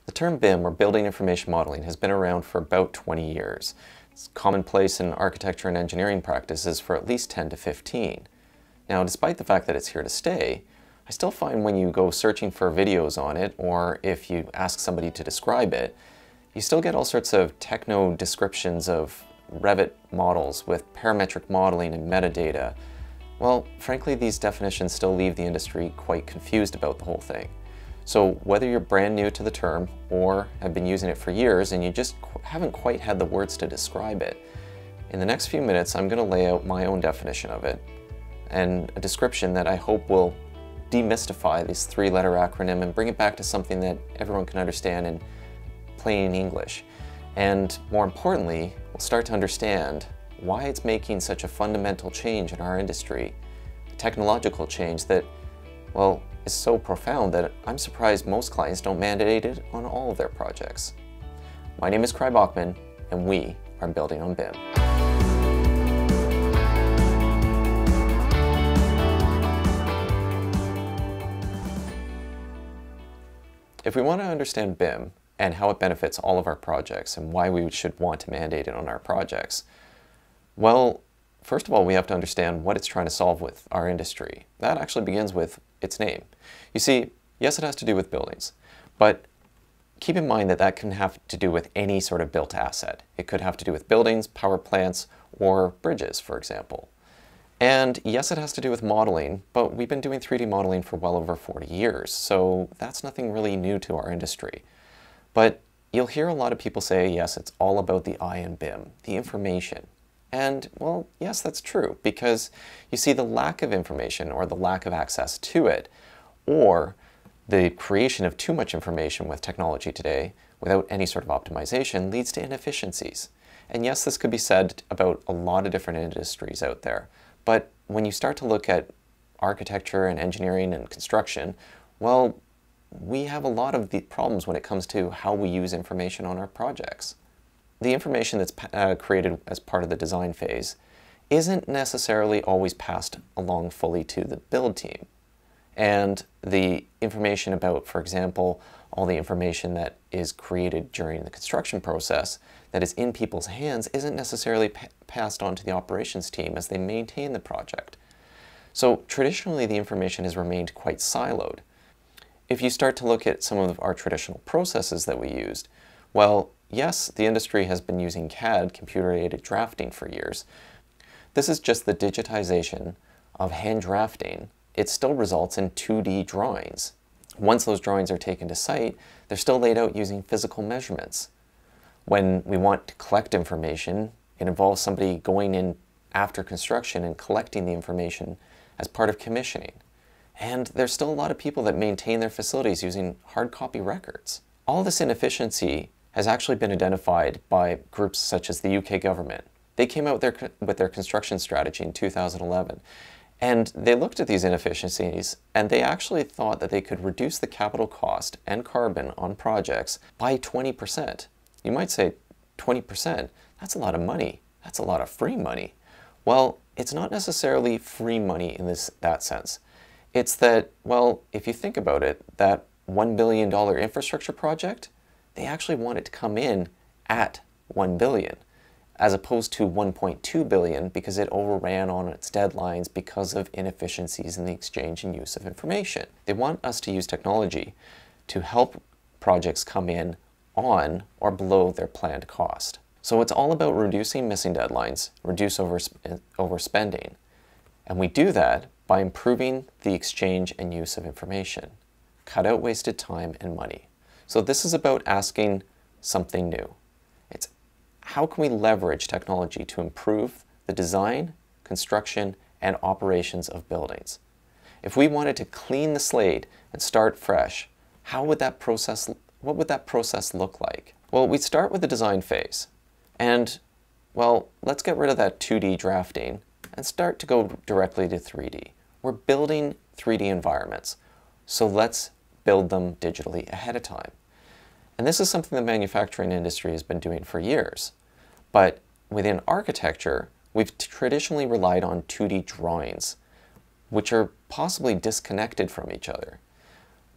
The term BIM, or Building Information Modeling, has been around for about 20 years. It's commonplace in architecture and engineering practices for at least 10 to 15. Now, despite the fact that it's here to stay, I still find when you go searching for videos on it, or if you ask somebody to describe it, you still get all sorts of techno descriptions of Revit models with parametric modeling and metadata. Well, frankly, these definitions still leave the industry quite confused about the whole thing. So whether you're brand new to the term or have been using it for years and you just haven't quite had the words to describe it, in the next few minutes I'm going to lay out my own definition of it and a description that I hope will demystify this three-letter acronym and bring it back to something that everyone can understand in plain English. And more importantly, we'll start to understand why it's making such a fundamental change in our industry, a technological change that, well, is so profound that I'm surprised most clients don't mandate it on all of their projects. My name is Krigh Bachmann, and we are building on BIM. If we want to understand BIM and how it benefits all of our projects and why we should want to mandate it on our projects, well, first of all, we have to understand what it's trying to solve with our industry. That actually begins with its name. You see, yes, it has to do with buildings, but keep in mind that that can have to do with any sort of built asset. It could have to do with buildings, power plants, or bridges, for example. And yes, it has to do with modeling, but we've been doing 3D modeling for well over 40 years, so that's nothing really new to our industry. But you'll hear a lot of people say, yes, it's all about the I in BIM, the information. And, well, yes, that's true, because you see the lack of information or the lack of access to it, or the creation of too much information with technology today without any sort of optimization leads to inefficiencies. And yes, this could be said about a lot of different industries out there, but when you start to look at architecture and engineering and construction, well, we have a lot of the problems when it comes to how we use information on our projects. The information that's created as part of the design phase isn't necessarily always passed along fully to the build team. And the information about, for example, all the information that is created during the construction process that is in people's hands isn't necessarily passed on to the operations team as they maintain the project. So traditionally, the information has remained quite siloed. If you start to look at some of our traditional processes that we used, well, yes, the industry has been using CAD, computer-aided drafting, for years. This is just the digitization of hand drafting. It still results in 2D drawings. Once those drawings are taken to site, they're still laid out using physical measurements. When we want to collect information, it involves somebody going in after construction and collecting the information as part of commissioning. And there's still a lot of people that maintain their facilities using hard copy records. All this inefficiency has actually been identified by groups such as the UK government. They came out with their construction strategy in 2011, and they looked at these inefficiencies and they actually thought that they could reduce the capital cost and carbon on projects by 20%. You might say 20%, that's a lot of money. That's a lot of free money. Well, it's not necessarily free money in that sense. It's that, well, if you think about it, that $1 billion infrastructure project, they actually want it to come in at $1 billion, as opposed to $1.2 billion because it overran on its deadlines because of inefficiencies in the exchange and use of information. They want us to use technology to help projects come in on or below their planned cost. So it's all about reducing missing deadlines, reduce overspending. And we do that by improving the exchange and use of information, cut out wasted time and money. So this is about asking something new. It's how can we leverage technology to improve the design, construction, and operations of buildings? If we wanted to clean the slate and start fresh, what would that process look like? Well, we'd start with the design phase. And, well, let's get rid of that 2D drafting and start to go directly to 3D. We're building 3D environments, so let's build them digitally ahead of time. And this is something the manufacturing industry has been doing for years. But within architecture, we've traditionally relied on 2D drawings, which are possibly disconnected from each other.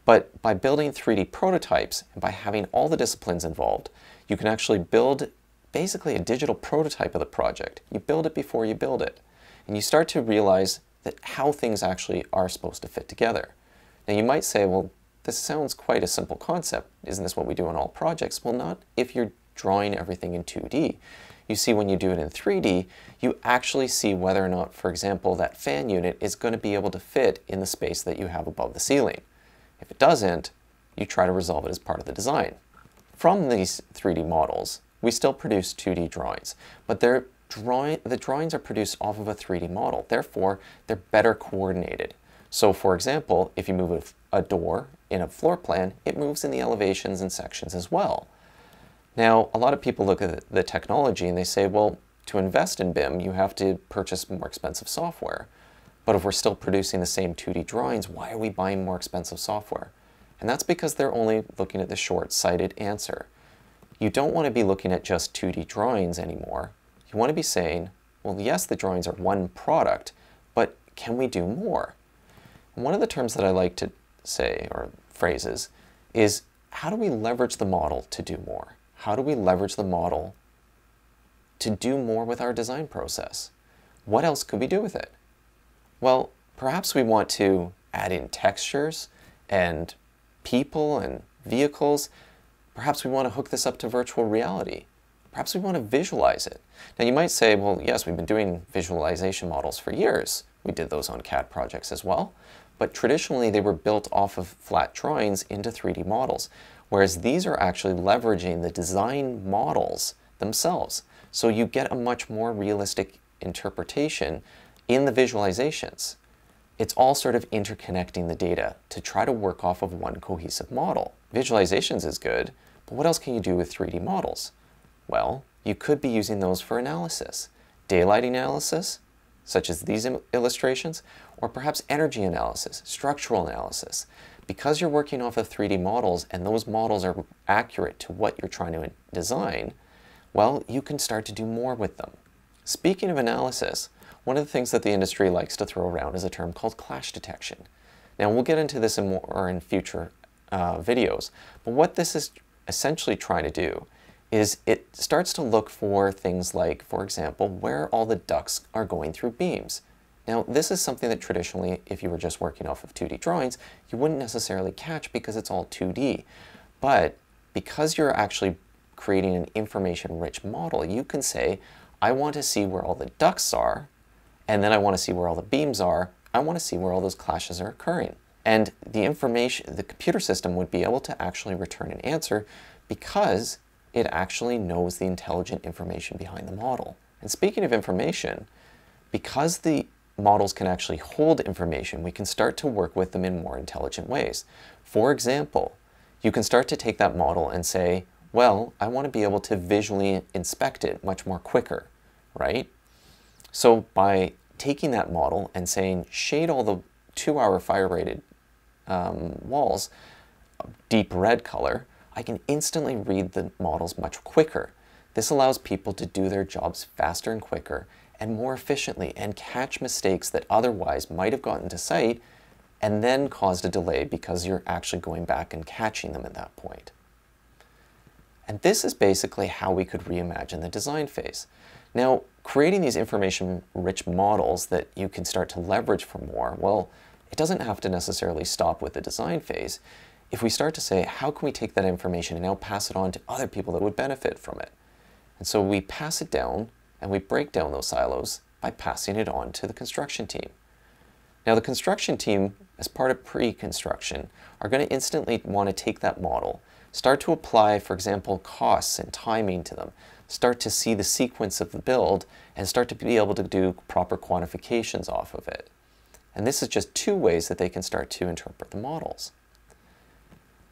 But by building 3D prototypes and by having all the disciplines involved, you can actually build basically a digital prototype of the project. You build it before you build it. And you start to realize that how things actually are supposed to fit together. Now you might say, well, this sounds quite a simple concept. Isn't this what we do on all projects? Well, not if you're drawing everything in 2D. You see, when you do it in 3D, you actually see whether or not, for example, that fan unit is going to be able to fit in the space that you have above the ceiling. If it doesn't, you try to resolve it as part of the design. From these 3D models, we still produce 2D drawings, but the drawings are produced off of a 3D model. Therefore, they're better coordinated. So, for example, if you move a door in a floor plan, it moves in the elevations and sections as well. Now, a lot of people look at the technology and they say, well, to invest in BIM, you have to purchase more expensive software. But if we're still producing the same 2D drawings, why are we buying more expensive software? And that's because they're only looking at the short-sighted answer. You don't want to be looking at just 2D drawings anymore. You want to be saying, well, yes, the drawings are one product, but can we do more? And one of the terms that I like to say, or phrases, is how do we leverage the model to do more? How do we leverage the model to do more with our design process? What else could we do with it? Well, perhaps we want to add in textures and people and vehicles. Perhaps we want to hook this up to virtual reality. Perhaps we want to visualize it. Now you might say, well, yes, we've been doing visualization models for years. We did those on CAD projects as well. But traditionally they were built off of flat drawings into 3D models, whereas these are actually leveraging the design models themselves. So you get a much more realistic interpretation in the visualizations. It's all sort of interconnecting the data to try to work off of one cohesive model. Visualizations is good, but what else can you do with 3D models? Well, you could be using those for analysis. Daylight analysis, such as these illustrations, or perhaps energy analysis, structural analysis. Because you're working off of 3D models and those models are accurate to what you're trying to design, well, you can start to do more with them. Speaking of analysis, one of the things that the industry likes to throw around is a term called clash detection. Now, we'll get into this in future videos, but what this is essentially trying to do is it starts to look for things like, for example, where all the ducts are going through beams. Now, this is something that traditionally, if you were just working off of 2D drawings, you wouldn't necessarily catch because it's all 2D. But because you're actually creating an information-rich model, you can say, I want to see where all the ducts are, and then I want to see where all the beams are. I want to see where all those clashes are occurring. And the computer system would be able to actually return an answer because it actually knows the intelligent information behind the model. And speaking of information, because the models can actually hold information, we can start to work with them in more intelligent ways. For example, you can start to take that model and say, well, I want to be able to visually inspect it much more quicker, right? So by taking that model and saying, shade all the 2-hour fire-rated walls deep red color, I can instantly read the models much quicker. This allows people to do their jobs faster and quicker and more efficiently and catch mistakes that otherwise might have gotten to site and then caused a delay because you're actually going back and catching them at that point. And this is basically how we could reimagine the design phase. Now, creating these information-rich models that you can start to leverage for more, well, it doesn't have to necessarily stop with the design phase. If we start to say, how can we take that information and now pass it on to other people that would benefit from it? And so we pass it down and we break down those silos by passing it on to the construction team. Now the construction team, as part of pre-construction, are going to instantly want to take that model, start to apply, for example, costs and timing to them, start to see the sequence of the build, and start to be able to do proper quantifications off of it. And this is just 2 ways that they can start to interpret the models.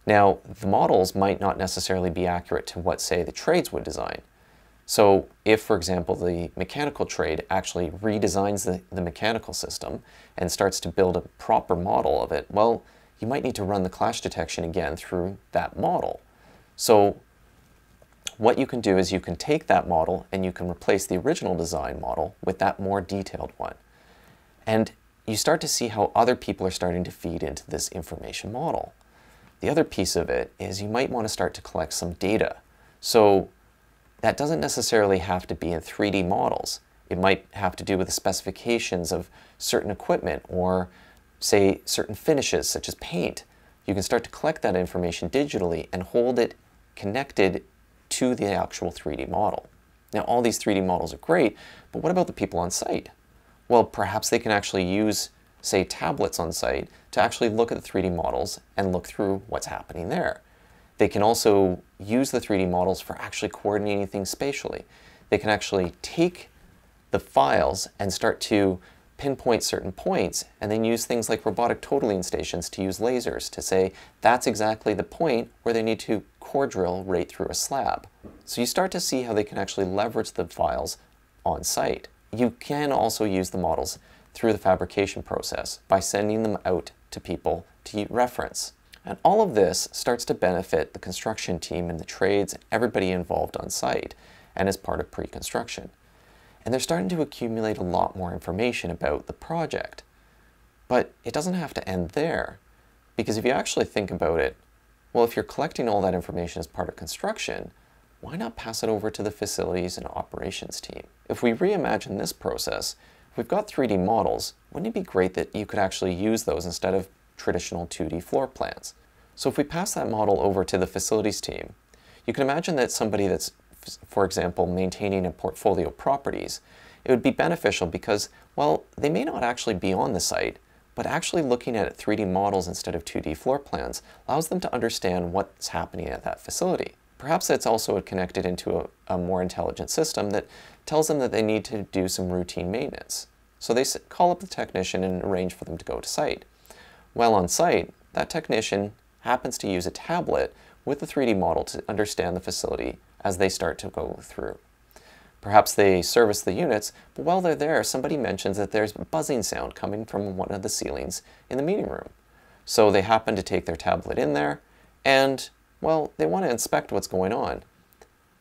Now, the models might not necessarily be accurate to what, say, the trades would design. So if, for example, the mechanical trade actually redesigns the mechanical system and starts to build a proper model of it, well, you might need to run the clash detection again through that model. So what you can do is you can take that model and you can replace the original design model with that more detailed one. And you start to see how other people are starting to feed into this information model. The other piece of it is you might want to start to collect some data. So that doesn't necessarily have to be in 3D models. It might have to do with the specifications of certain equipment or, say, certain finishes such as paint. You can start to collect that information digitally and hold it connected to the actual 3D model. Now, all these 3D models are great, but what about the people on site? Well, perhaps they can actually use, say, tablets on site to actually look at the 3D models and look through what's happening there. They can also use the 3D models for actually coordinating things spatially. They can actually take the files and start to pinpoint certain points and then use things like robotic totaling stations to use lasers to say that's exactly the point where they need to core drill right through a slab. So you start to see how they can actually leverage the files on site. You can also use the models through the fabrication process by sending them out to people to reference. And all of this starts to benefit the construction team and the trades and everybody involved on site and as part of pre-construction. And they're starting to accumulate a lot more information about the project. But it doesn't have to end there, because if you actually think about it, well, if you're collecting all that information as part of construction, why not pass it over to the facilities and operations team? If we reimagine this process, if we've got 3D models, wouldn't it be great that you could actually use those instead of traditional 2D floor plans? So if we pass that model over to the facilities team, you can imagine that somebody that's, for example, maintaining a portfolio of properties, it would be beneficial because, well, they may not actually be on the site, but actually looking at 3D models instead of 2D floor plans allows them to understand what's happening at that facility. Perhaps it's also connected into a more intelligent system that tells them that they need to do some routine maintenance. So they call up the technician and arrange for them to go to site. While on site, that technician happens to use a tablet with the 3D model to understand the facility as they start to go through. Perhaps they service the units, but while they're there, somebody mentions that there's a buzzing sound coming from one of the ceilings in the meeting room. So they happen to take their tablet in there and, well, they want to inspect what's going on.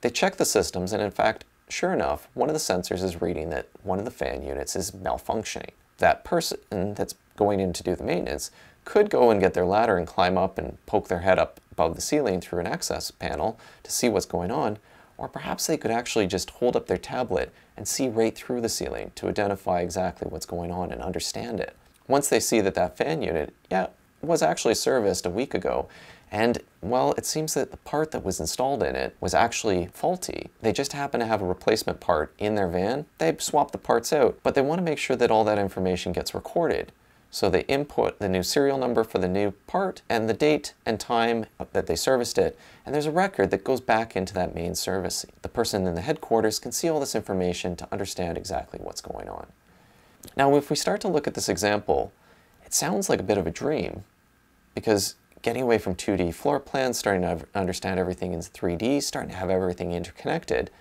They check the systems and, in fact, sure enough, one of the sensors is reading that one of the fan units is malfunctioning. That person that's going in to do the maintenance could go and get their ladder and climb up and poke their head up above the ceiling through an access panel to see what's going on, or perhaps they could actually just hold up their tablet and see right through the ceiling to identify exactly what's going on and understand it. Once they see that that fan unit, was actually serviced a week ago, and, well, it seems that the part that was installed in it was actually faulty. They just happen to have a replacement part in their van. They swap the parts out, but they want to make sure that all that information gets recorded. So they input the new serial number for the new part and the date and time that they serviced it, and there's a record that goes back into that main service. The person in the headquarters can see all this information to understand exactly what's going on. Now, if we start to look at this example, it sounds like a bit of a dream, because getting away from 2D floor plans, starting to understand everything in 3D, starting to have everything interconnected,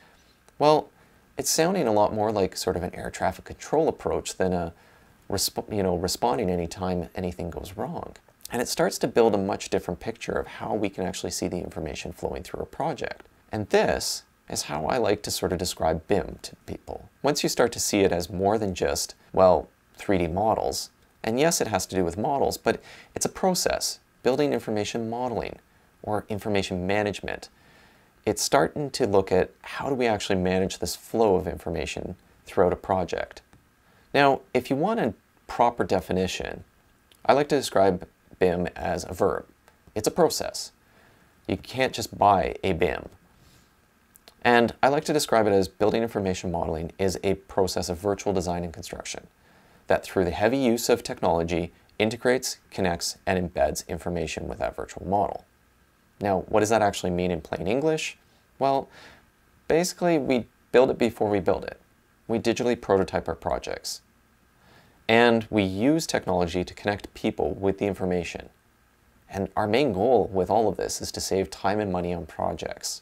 well, it's sounding a lot more like sort of an air traffic control approach than a responding anytime anything goes wrong. And it starts to build a much different picture of how we can actually see the information flowing through a project. And this is how I like to sort of describe BIM to people. Once you start to see it as more than just, well, 3D models, and yes, it has to do with models, but it's a process, building information modeling or information management. It's starting to look at how do we actually manage this flow of information throughout a project. Now, if you want a proper definition, I like to describe BIM as a verb. It's a process. You can't just buy a BIM. And I like to describe it as building information modeling is a process of virtual design and construction that through the heavy use of technology integrates, connects, and embeds information with that virtual model. Now, what does that actually mean in plain English? Well, basically, we build it before we build it. We digitally prototype our projects. And we use technology to connect people with the information. And our main goal with all of this is to save time and money on projects.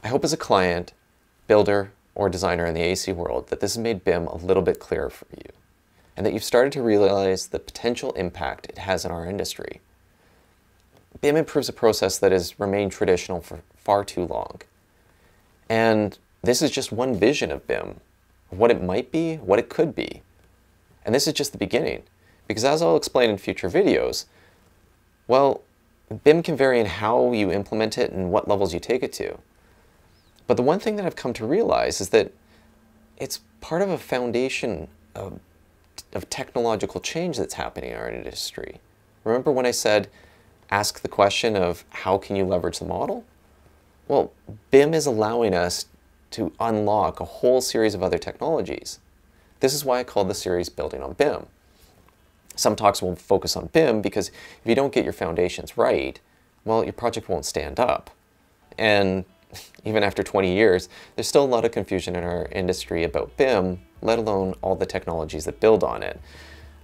I hope as a client, builder, or designer in the AC world that this has made BIM a little bit clearer for you, and that you've started to realize the potential impact it has in our industry. BIM improves a process that has remained traditional for far too long. And this is just one vision of BIM, of what it might be, what it could be. And this is just the beginning, Because as I'll explain in future videos, well, BIM can vary in how you implement it and what levels you take it to. But the one thing that I've come to realize is that it's part of a foundation of technological change that's happening in our industry. Remember when I said, ask the question of how can you leverage the model? Well, BIM is allowing us to unlock a whole series of other technologies. This is why I called the series Building on BIM. Some talks will focus on BIM because if you don't get your foundations right, well, your project won't stand up. And even after 20 years, there's still a lot of confusion in our industry about BIM, let alone all the technologies that build on it.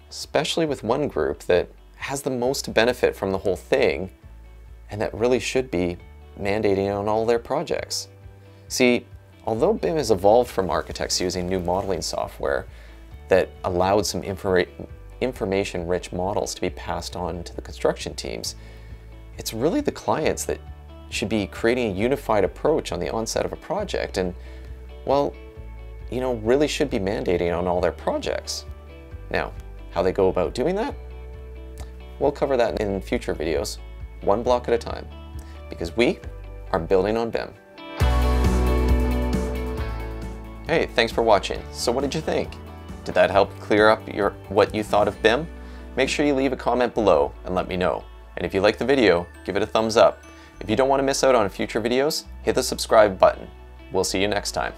Especially with one group that has the most to benefit from the whole thing, and that really should be mandating on all their projects. See, although BIM has evolved from architects using new modeling software that allowed some information-rich models to be passed on to the construction teams, it's really the clients that should be creating a unified approach on the onset of a project and, well, really should be mandating on all their projects. Now, how they go about doing that? We'll cover that in future videos, one block at a time, because we are building on BIM. Hey, thanks for watching. So what did you think? Did that help clear up what you thought of BIM? Make sure you leave a comment below and let me know. And if you like the video, give it a thumbs up. If you don't want to miss out on future videos, hit the subscribe button. We'll see you next time.